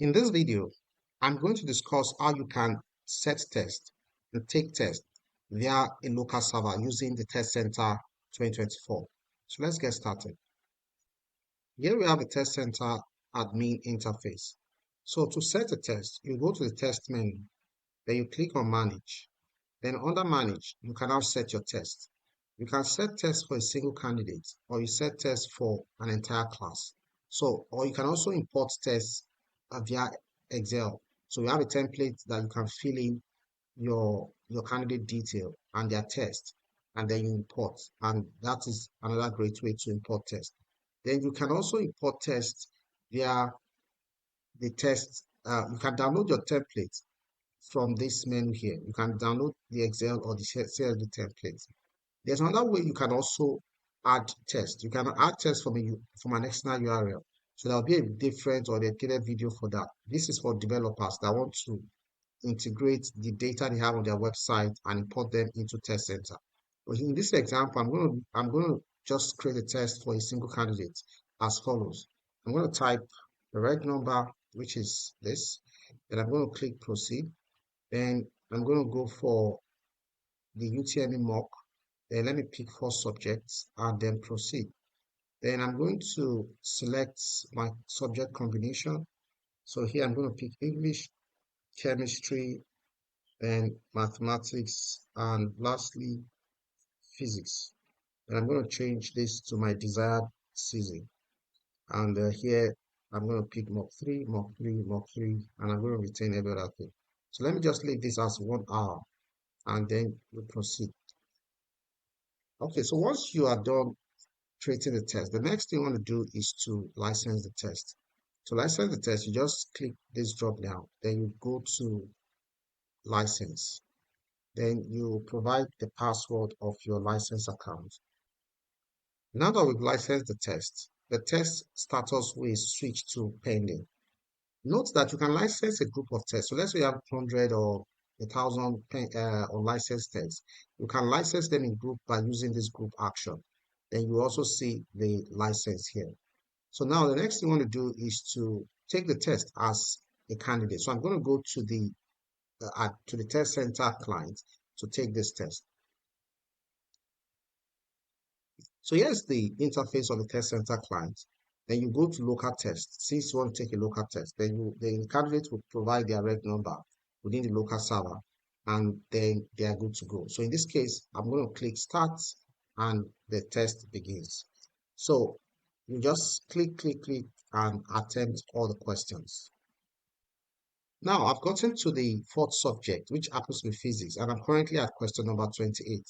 In this video, I'm going to discuss how you can set test and take test via a local server using the TestCentre 2024. So let's get started. Here we have the TestCentre admin interface. So to set a test, you go to the test menu, then you click on manage. Then under manage, you can now set your test. You can set test for a single candidate or you set test for an entire class. So, or you can also import tests via Excel. So you have a template that you can fill in your candidate detail and their test, and then you import. And that is another great way to import test. Then you can also import tests via the test. You can download your template from this menu here. You can download the Excel or the CSV template. There's another way you can also add tests. You can add tests from an external URL. So there'll be a different or dedicated video for that. This is for developers that want to integrate the data they have on their website and import them into TestCentre. But in this example, I'm going to just create a test for a single candidate as follows. I'm going to type the reg number, which is this, then I'm going to click proceed. Then I'm going to go for the UTME mock. Then let me pick four subjects and then proceed. Then I'm going to select my subject combination. So here I'm going to pick English, chemistry, then mathematics, and lastly physics. And I'm going to change this to my desired season. And here I'm going to pick Mock 3, Mock 3, Mock 3, and I'm going to retain every other thing. So let me just leave this as 1 hour and then we proceed. Okay, so once you are done creating the test, the next thing you want to do is to license the test. To license the test, you just click this drop down, then you go to license. Then you provide the password of your license account. Now that we've licensed the test status will switch to pending. Note that you can license a group of tests. So let's say you have 100 or 1,000 unlicensed tests. You can license them in group by using this group action. Then you also see the license here. So now the next thing you want to do is to take the test as a candidate. So I'm going to go to the TestCentre client to take this test. So here's the interface of the TestCentre client. Then you go to local test. Since you want to take a local test, then the candidate will provide their reg number within the local server, and then they are good to go. So in this case, I'm going to click start, and the test begins. So you just click, and attempt all the questions. Now I've gotten to the fourth subject, which happens to be physics, and I'm currently at question number 28.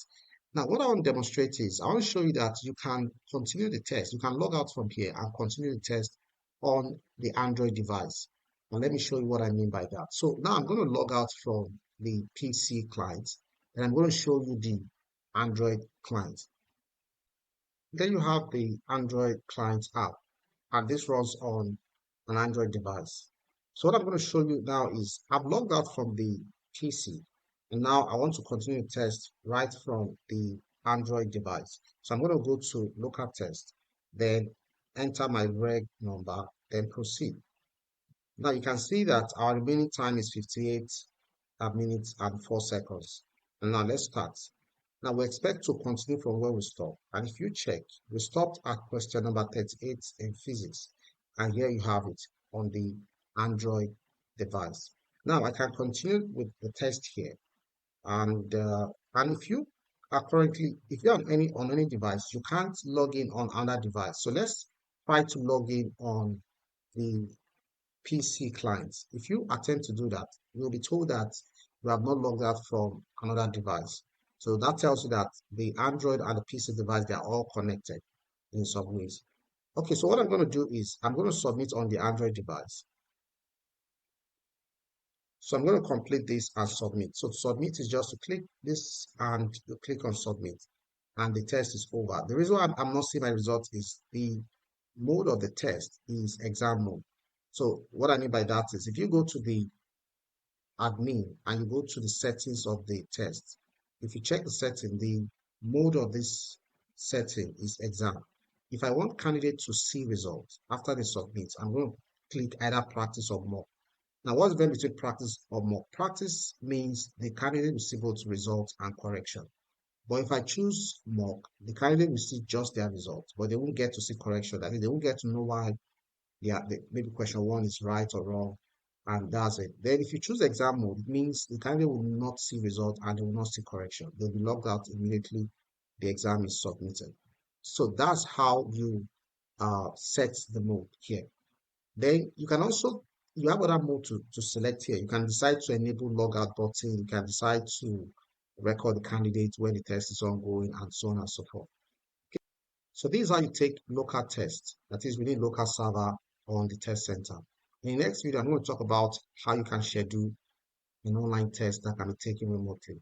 Now, what I want to demonstrate is I want to show you that you can continue the test. You can log out from here and continue the test on the Android device. And let me show you what I mean by that. So now I'm going to log out from the PC client, and I'm going to show you the Android client. Then you have the Android client app, and this runs on an Android device. So what I'm going to show you now is I've logged out from the PC, and now I want to continue the test right from the Android device. So I'm going to go to local test, then enter my reg number, then proceed. Now you can see that our remaining time is 58 minutes and 4 seconds. And now let's start. Now we expect to continue from where we stopped. And if you check, we stopped at question number 38 in physics. And here you have it on the Android device. Now I can continue with the test here. And if you are if you're on any device, you can't log in on another device. So let's try to log in on the PC clients. If you attempt to do that, you'll be told that you have not logged out from another device. So that tells you that the Android and the PC device, they are all connected in some ways. Okay, so what I'm going to do is I'm going to submit on the Android device. So I'm going to complete this and submit. So to submit is just to click this and you click on submit and the test is over. The reason why I'm not seeing my results is the mode of the test is exam mode. So what I mean by that is if you go to the admin and you go to the settings of the test, if you check the setting, the mode of this setting is exam. If I want candidate to see results after they submit, I'm going to click either practice or more. Now, what's the difference between practice or mock? Practice means the candidate will see both results and correction. But if I choose mock, the candidate will see just their results, but they won't get to see correction. That is, they won't get to know why maybe question one is right or wrong, and that's it. Then if you choose exam mode, it means the candidate will not see result and they will not see correction. They'll be logged out immediately the exam is submitted. So that's how you set the mode here. Then you have other mode to select here. You can decide to enable logout button. You can decide to record the candidate when the test is ongoing and so on and so forth. So this is how you take local tests, that is within local server on the test center. In the next video, I'm going to talk about how you can schedule an online test that can be taken remotely.